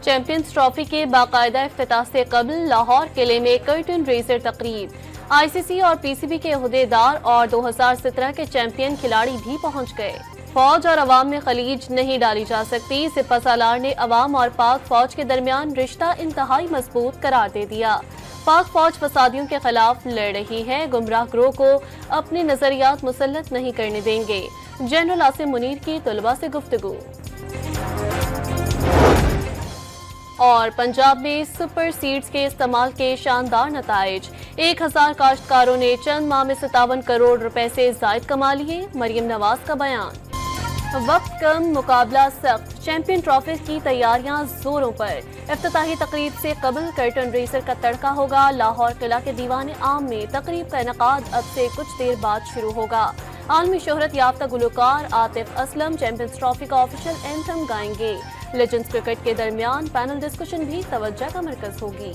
Champions trophy के बाकायदा इफ्तिताह से कबल लाहौर किले में कर्टन रेजर तकरीब। आईसीसी और पीसीबी के अहदेदार और 2017 के चैंपियन खिलाड़ी भी पहुंच गए। फौज और अवाम में खलीज नहीं डाली जा सकती। सिपहसालार ने अवाम और पाक फौज के दरमियान रिश्ता इंतहाई मजबूत करार दे दिया। पाक फौज फसादियों के खिलाफ लड़ रही है, गुमराह ग्रोह को अपने नजरियात मुसल्लत नहीं करने देंगे। जनरल आसिम मुनीर की तलबा से गुफ्तगू। और पंजाब में सुपर सीड्स के इस्तेमाल के शानदार नताइज। 1000 काश्तकारों ने चंद माह में 57 करोड़ रुपए से जायद कमा लिए। मरियम नवाज का बयान। वक्त कम, मुकाबला सख्त। चैंपियन ट्रॉफी की तैयारियां जोरों पर। इफ्तिताही तकरीब से कबल कर्टन रेसर का तड़का होगा। लाहौर किला के दीवान आम में तकरीब का इनेकाद अब से कुछ देर बाद शुरू होगा। आलमी शोहरत याफ्ता गुलकार आतिफ असलम चैंपियंस ट्रॉफी का ऑफिशियल एंथम गाएंगे। लेजेंड्स क्रिकेट के दरमियान पैनल डिस्कशन भी तवज्जो का मरकज होगी।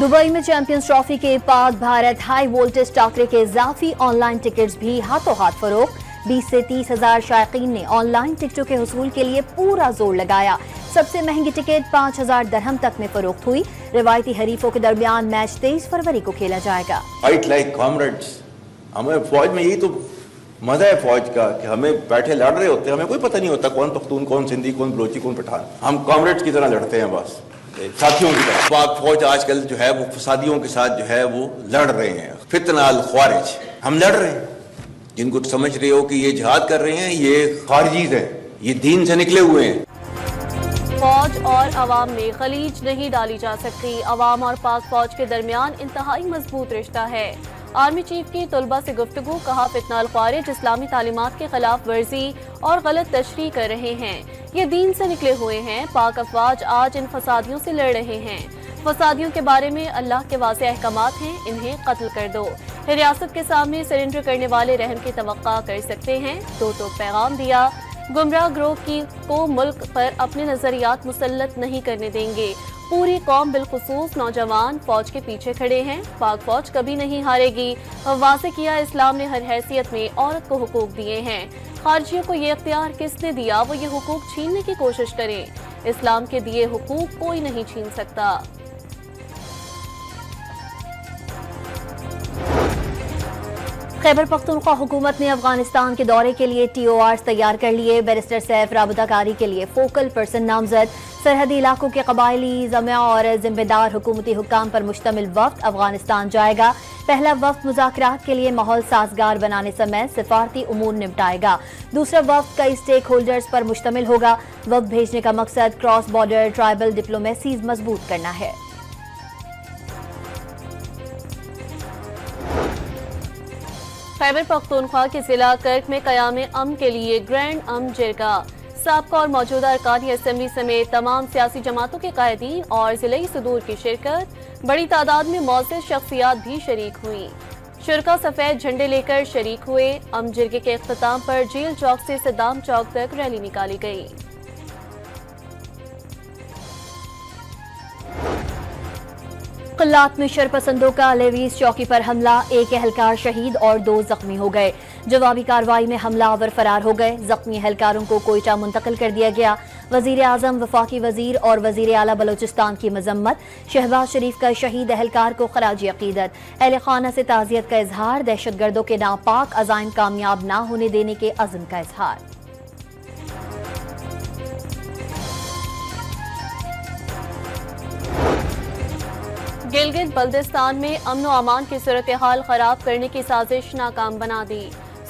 दुबई में चैंपियंस ट्रॉफी के पाक भारत हाई वोल्टेज टाकरे के इजाफी ऑनलाइन टिकट्स भी हाथों हाथ फरोख्त। 20 से 30 हजार शायकीन ने ऑनलाइन टिकटों के हुसूल के लिए पूरा जोर लगाया। सबसे महंगी टिकट 5000 दरहम तक में फरोख्त हुई। रिवायती हरीफों के दरमियान मैच 23 फरवरी को खेला जाएगा। Fight like comrades. हमें फौज में यही तो मजा है फौज का कि हमें बैठे लड़ रहे होते हैं, हमें कोई पता नहीं होता कौन पख्तून, कौन सिंधी, कौन बलोची, कौन पठान। हम कॉमरेड्स की तरह लड़ते हैं, बस साथियों की तरह। पाक फौज आजकल जो है वो फसादियों के साथ जो है वो लड़ रहे हैं। फितना अल ख्वारिज, हम लड़ रहे हैं। जिनको समझ रहे हो कि ये जिहाद कर रहे हैं, ये खारिजीज हैं, ये दीन से निकले हुए हैं। फौज और अवाम में खलीज नहीं डाली जा सकती। अवाम और पाक फौज के दरमियान इंतहाई मजबूत रिश्ता है। आर्मी चीफ की तलबा से गुफ्तगू। कहा, फितना अल ख्वारिज इस्लामी तालीमात के खिलाफ वर्जी और गलत तशरीह कर रहे हैं। ये दीन से निकले हुए हैं। पाक अफवाज आज इन फसादियों से लड़ रहे हैं। फसादियों के बारे में अल्लाह के वाज़ेह अहकामात हैं, इन्हें कत्ल कर दो। रियासत के सामने सरेंडर करने वाले रहम की तवक्का कर सकते हैं। तो पैगाम दिया, गुमराह ग्रोह को मुल्क पर अपने नजरियात मुसल्लत नहीं करने देंगे। पूरी कौम बिलखुसूस नौजवान फौज के पीछे खड़े हैं। पाक फौज कभी नहीं हारेगी। वाज़ेह किया, इस्लाम ने हर हैसियत में औरत को हुकूक दिए हैं। खारजियों को ये इख्तियार किसने दिया, वो ये हुकूक छीनने की कोशिश करें। इस्लाम के दिए हुकूक कोई नहीं छीन सकता। खैबर पख्तूनख्वा हुकूमत ने अफगानिस्तान के दौरे के लिए TORs तैयार कर लिए। बैरिस्टर सैफ राबताकारी के लिए फोकल पर्सन नामजद। सरहदी इलाकों के कबायली जमा और जिम्मेदार हुकूमती हुक्काम पर मुश्तमिल वफ्द अफगानिस्तान जाएगा। पहला वफ्द मुज़ाकरात के लिए माहौल साजगार बनाने समेत सिफारती उमूर निपटाएगा। दूसरा वफ्द कई स्टेक होल्डर्स पर मुश्तमिल होगा। वफ्द भेजने का मकसद क्रॉस बॉर्डर ट्राइबल डिप्लोमेसी मजबूत करना है। खैबर पख्तूनख्वा के जिला कर्क में क़याम अमन के लिए ग्रैंड अमन जिरगा। साबका और मौजूदा अरकान असम्बली समेत तमाम सियासी जमातों के कायदीन और जिले सदूर की शिरकत। बड़ी तादाद में मौजूद शख्सियात भी शरीक हुई। शुरका सफेद झंडे लेकर शरीक हुए। अमन जिरगे के इख्तिताम पर जेल चौक से सद्दाम चौक तक रैली निकाली गई। कल्लात में शरपसंदों का लेवीज चौकी पर हमला। एक एहलकार शहीद और 2 जख्मी हो गए। जवाबी कार्रवाई में हमलावर फरार हो गए। जख्मी एहलकारों को कोयटा मुंतकिल कर दिया गया। वजीर आजम, वफाकी वजीर और वजीर आला बलोचिस्तान की मजम्मत। शहबाज शरीफ का शहीद एहलकार को खराजी अकीदत। अहले खाना से ताज़ियत का इजहार। दहशतगर्दों के नापाक अज़ाइम कामयाब न होने देने के अज़्म का इजहार। गिलगित बल्दिस्तान में अमन व अमान की सूरत हाल खराब करने की साजिश नाकाम बना दी।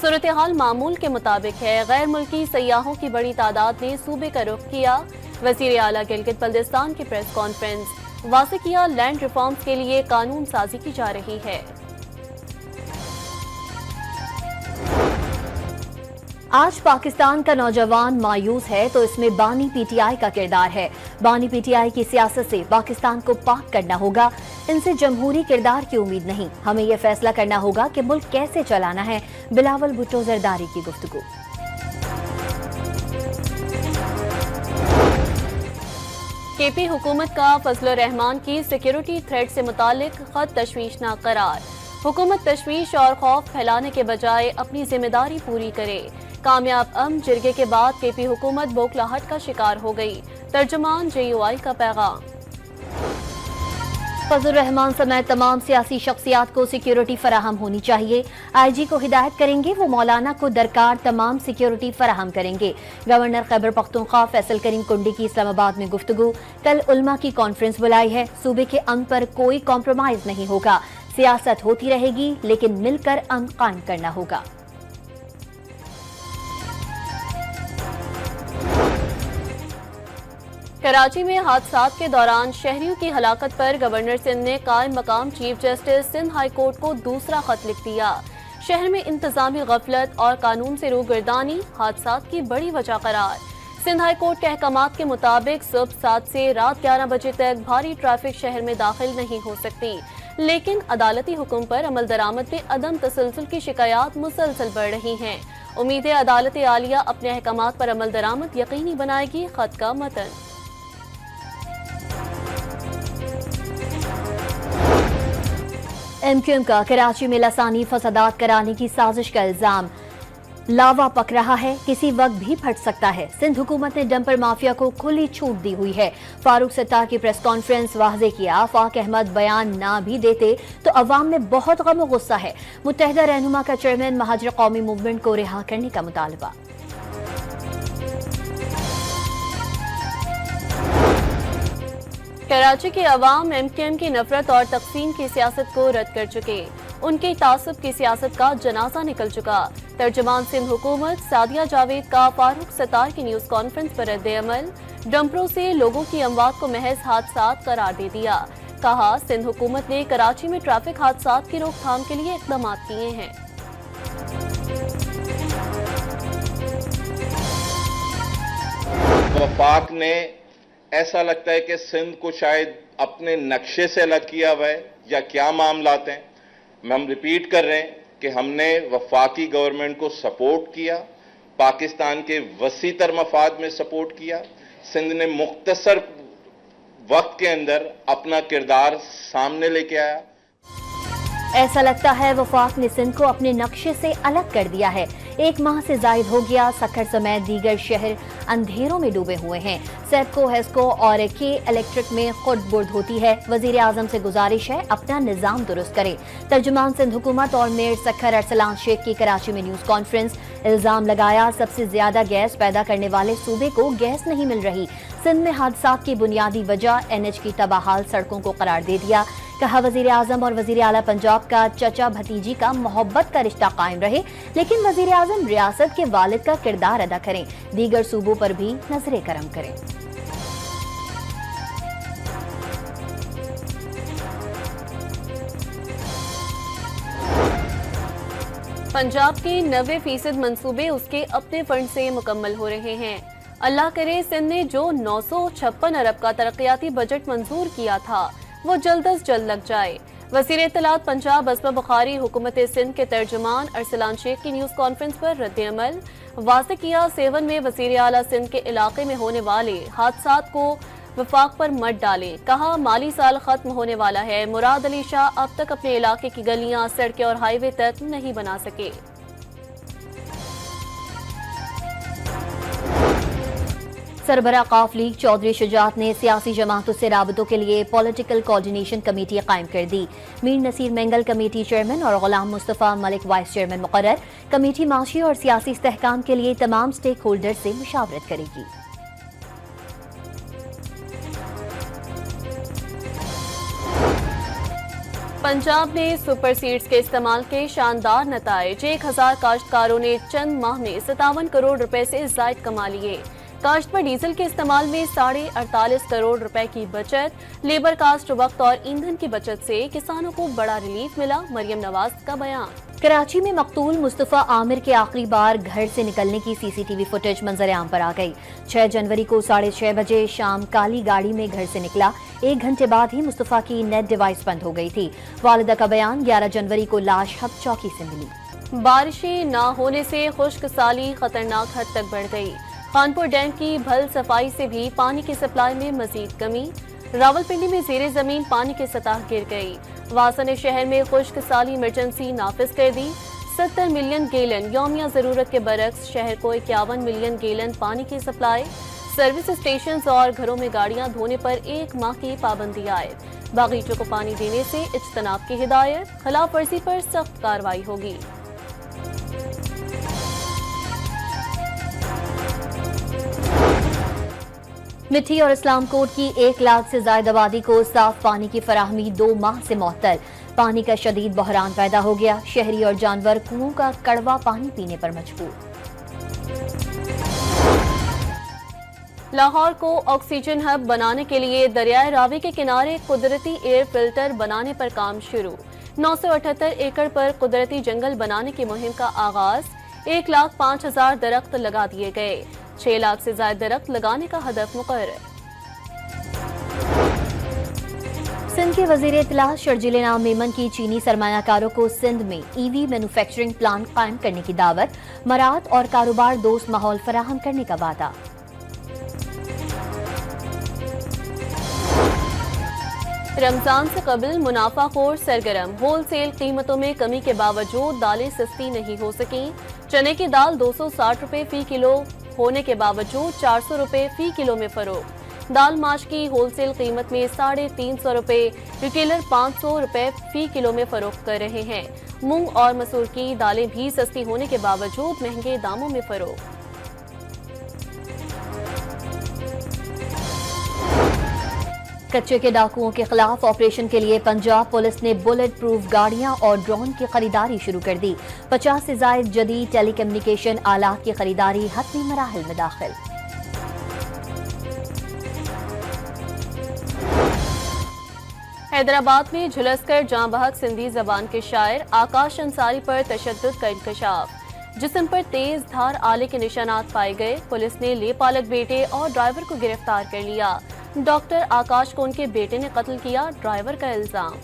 सूरत हाल मामूल के मुताबिक है। गैर मुल्की सयाहों की बड़ी तादाद ने सूबे का रुख किया। वजीर आला गिलगित बल्दिस्तान की प्रेस कॉन्फ्रेंस। वाज़ेह किया, लैंड रिफॉर्म्स के लिए कानून साजी की जा रही है। आज पाकिस्तान का नौजवान मायूस है तो इसमें बानी PTI का किरदार है। बानी PTI की सियासत से पाकिस्तान को पाक करना होगा। इनसे जमहूरी किरदार की उम्मीद नहीं। हमें यह फैसला करना होगा कि मुल्क कैसे चलाना है। बिलावल भुट्टो जरदारी की गुफ्तगू। KP हुकूमत का फजलुर रहमान की सिक्योरिटी थ्रेट से मुतालिक खत तशवीशनाक करार। हुकूमत तशवीश और खौफ फैलाने के बजाय अपनी जिम्मेदारी पूरी करे। कामयाब अमन जिरगे के बाद KP हुकूमत बौखलाहट का शिकार हो गई। तर्जुमान JUI का पैगाम। फजल रहमान समेत तमाम सियासी शख्सियात को सिक्योरिटी फराहम होनी चाहिए। IG को हिदायत करेंगे, वो मौलाना को दरकार तमाम सिक्योरिटी फराहम करेंगे। गवर्नर खैबर पख्तूनख्वा फैसल करीम कुंडी की इस्लामाबाद में गुफ्तगू। कल उलमा की कॉन्फ्रेंस बुलाई है। सूबे के अमन पर कोई कॉम्प्रोमाइज नहीं होगा। सियासत होती रहेगी लेकिन मिलकर अमन कायम करना होगा। कराची में हादसात के दौरान शहरियों की हलाकत पर गवर्नर सिंध ने कायम मकाम chief justice Sindh high court को दूसरा खत लिख दिया। शहर में इंतजामी गफलत और कानून से रूगर्दानी हादसात की बड़ी वजह करार। सिंध हाई कोर्ट के अहकामात के मुताबिक सुबह 7 से रात 11 बजे तक भारी ट्रैफिक शहर में दाखिल नहीं हो सकती, लेकिन अदालती हुक्म पर अमल दरामद में अदम तसलसल की शिकायत मुसलसल बढ़ रही हैं। उम्मीद है अदालत आलिया अपने अहकामात पर अमल दरामद यकीनी बनाएगी। खत का मतन। MQM का कराची में लसानी फसादात कराने की साजिश का इल्जाम। लावा पक रहा है, किसी वक्त भी फट सकता है। सिंध हुकूमत ने डंपर माफिया को खुली छूट दी हुई है। फारूक सत्तार की प्रेस कॉन्फ्रेंस वाज़े किया, फाक अहमद बयान ना भी देते तो अवाम में बहुत गम और गुस्सा है। मुत्तहिदा रहनुमा का चेयरमैन महाजर कौमी मूवमेंट को रिहा करने का मुतालबा। कराची के अवाम MQM की नफरत और तकसीम की सियासत को रद्द कर चुके। उनके तासुब की सियासत का जनाजा निकल चुका। तर्जुमान सिंध हुकूमत सादिया जावेद का फारूक सत्तार की न्यूज कॉन्फ्रेंस पर रद्द-ए-अमल। डंपरों से लोगों की अमवात को महज हादसात करार दे दिया। कहा, सिंध हुकूमत ने कराची में ट्रैफिक हादसात की रोकथाम के लिए इकदाम किए हैं। वफाक ने ऐसा लगता है कि सिंध को शायद अपने नक्शे से अलग किया हुआ है या क्या मामलात हैं। हम रिपीट कर रहे हैं कि हमने वफाकी गवर्नमेंट को सपोर्ट किया, पाकिस्तान के वसीतर मफाद में सपोर्ट किया। सिंध ने मुख्तसर वक्त के अंदर अपना किरदार सामने लेके आया। ऐसा लगता है वफाक ने सिंध को अपने नक्शे से अलग कर दिया है। 1 माह से जायद हो गया, सक्खर समेत दीगर शहर अंधेरों में डूबे हुए हैं। सेपको, हेस्को और के इलेक्ट्रिक में खुद बुर्द होती है। वजीर आजम से गुजारिश है अपना निजाम दुरुस्त करें। तर्जुमान सिंध हुकूमत और मेयर सक्खर अरसलान शेख की कराची में न्यूज कॉन्फ्रेंस। इल्जाम लगाया, सबसे ज्यादा गैस पैदा करने वाले सूबे को गैस नहीं मिल रही। सिंध में हादसात की बुनियादी वजह NH की तबाहाल सड़कों को करार दे दिया। कहा, वजीर आजम और वजीर आला पंजाब का चचा भतीजी का मोहब्बत का रिश्ता कायम रहे, लेकिन वजीर आजम रियासत के वालिद का किरदार अदा करें। दीगर सूबों पर भी नजरे करम करें। पंजाब के 90% मंसूबे उसके अपने फंड से मुकम्मल हो रहे हैं। अल्लाह करे सिंध ने जो 956 अरब का तरक्याती बजट मंजूर किया था वो जल्द अज जल्द लग जाए। वज़ीर इत्तलात पंजाब असमा बुखारी हुकूमत सिंध के तर्जुमान अरसलान शेख की न्यूज कॉन्फ्रेंस पर रद्द-ए-अमल। वाज़े किया, सेवन में वज़ीर आला सिंध के इलाके में होने वाले हादसात को वफाक पर मत डालें। कहा, माली साल खत्म होने वाला है। मुराद अली शाह अब तक अपने इलाके की गलियां, सड़कें और हाईवे तक नहीं बना सके। सरबरा काफ लीग चौधरी शुजात ने सियासी जमातों से राबतों के लिए पॉलिटिकल कोऑर्डिनेशन कमेटी कायम कर दी। मीर नसीर मेंगल कमेटी चेयरमैन और गुलाम मुस्तफ़ा मलिक वाइस चेयरमैन मुकर्रर। कमेटी माशी और सियासी इस्तेहकाम के लिए तमाम स्टेक होल्डर से मुशावरत करेगी। पंजाब में सुपर सीड्स के इस्तेमाल के शानदार नताइज। 1000 काश्तकारों ने चंद माह में 57 करोड़ रुपए से जायद कमा लिए। काश्त पर डीजल के इस्तेमाल में 48.5 करोड़ रुपए की बचत। लेबर कास्ट, वक्त और ईंधन की बचत से किसानों को बड़ा रिलीफ मिला। मरियम नवाज का बयान। कराची में मकतूल मुस्तफ़ा आमिर के आखिरी बार घर से निकलने की CCTV फुटेज मंजर आम पर आ गई। 6 जनवरी को 6:30 बजे शाम काली गाड़ी में घर से निकला। 1 घंटे बाद ही मुस्तफ़ा की नेट डिवाइस बंद हो गई थी। वालिदा का बयान, 11 जनवरी को लाश हब चौकी से मिली। बारिशें न होने से खुश्क साली खतरनाक हद तक बढ़ गई। खानपुर डैम की भल सफाई से भी पानी की सप्लाई में मजीद कमी। रावलपिंडी में जेरे जमीन पानी की सतह गिर गई। वासन शहर में खुश्क साली इमरजेंसी नाफिज कर दी। 70 मिलियन गैलन यौमिया जरूरत के बरक्स शहर को 51 मिलियन गैलन पानी की सप्लाई। सर्विस स्टेशन और घरों में गाड़ियां धोने पर 1 माह की पाबंदी आयद। बागीचों को पानी देने से इज्तनाब की हिदायत। खिलाफ वर्जी पर सख्त कार्रवाई होगी। मिठी और इस्लामकोट की 1 लाख से ज्यादा आबादी को साफ पानी की फराहमी 2 माह से मुअत्तल। पानी का शदीद बहरान पैदा हो गया। शहरी और जानवर कुओं का कड़वा पानी पीने पर मजबूर। लाहौर को ऑक्सीजन हब बनाने के लिए दरियाए रावी के किनारे कुदरती एयर फिल्टर बनाने पर काम शुरू। 978 एकड़ पर कुदरती जंगल बनाने की मुहिम का आगाज। 1,05,000 दरख्त लगा दिए गए। 6 लाख से ज्यादा दरख्त लगाने का हदफ मुकर्रर। सिंध के वजीर इत्तला शर्जील इनाम मेमन की चीनी सरमायाकारों को सिंध में ईवी मैन्युफैक्चरिंग प्लांट कायम करने की दावत। मरात और कारोबार दोस्त माहौल फराहम करने का वादा। रमजान से कबल मुनाफाखोर सरगर्म। होलसेल कीमतों में कमी के बावजूद दालें सस्ती नहीं हो सकी। चने की दाल 260 रुपए फी किलो होने के बावजूद 400 रुपए फी किलो में फरोख्त। दाल माश की होलसेल कीमत में 350 रुपए, रिटेलर 500 रुपए फी किलो में फरोख्त कर रहे हैं। मूंग और मसूर की दालें भी सस्ती होने के बावजूद महंगे दामों में फरोख्त। कच्चे के डाकुओं के खिलाफ ऑपरेशन के लिए पंजाब पुलिस ने बुलेट प्रूफ गाड़ियां और ड्रोन की खरीदारी शुरू कर दी। 50 से ज्यादा जदीद टेलीकम्युनिकेशन आलात की खरीदारी हतमी मराहिल में दाखिल। हैदराबाद में झुलसकर जां बहक सिंधी जबान के शायर आकाश अंसारी पर तशद्दुद का इंकशाफ। जिस्म पर तेज धार आले के निशानात पाए गए। पुलिस ने लेपालक बेटे और ड्राइवर को गिरफ्तार कर लिया। डॉक्टर आकाश को उनके बेटे ने कत्ल किया, ड्राइवर का इल्जाम।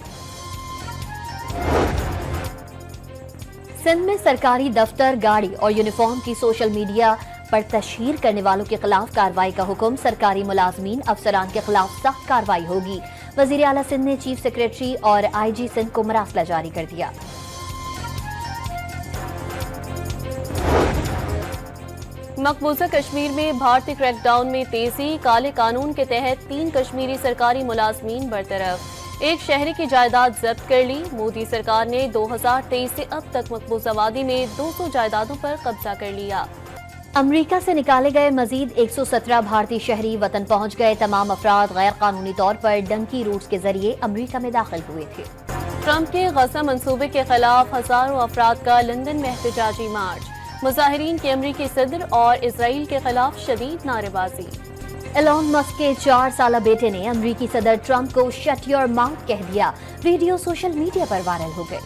सिंध में सरकारी दफ्तर, गाड़ी और यूनिफॉर्म की सोशल मीडिया पर तशहीर करने वालों के खिलाफ कार्रवाई का हुक्म। सरकारी मुलाजमीन अफसरान के खिलाफ सख्त कार्रवाई होगी। वजीर आला सिंध ने चीफ सेक्रेटरी और IG सिंध को मरासला जारी कर दिया। मकबूजा कश्मीर में भारतीय क्रैकडाउन में तेजी। काले कानून के तहत 3 कश्मीरी सरकारी मुलाजमीन बरतरफ। एक शहरी की जायदाद जब्त कर ली। मोदी सरकार ने 2023 से अब तक मकबूजा वादी में 200 जायदादों पर कब्जा कर लिया। अमरीका से निकाले गए मजीद 117 भारतीय शहरी वतन पहुंच गए। तमाम अफराद गैर कानूनी तौर पर डंकी रूट्स के जरिए अमरीका में दाखिल हुए थे। ट्रंप के गजा मंसूबे के खिलाफ हजारों अफराद का लंदन में एहतजाजी मार्च। मुजाहिरीन की अमरीकी सदर और इसराइल के खिलाफ शदीद नारेबाजी। एलोन मस्क के 4 साला बेटे ने अमरीकी सदर ट्रंप को शट योर माउथ कह दिया। वीडियो सोशल मीडिया पर वायरल हो गए।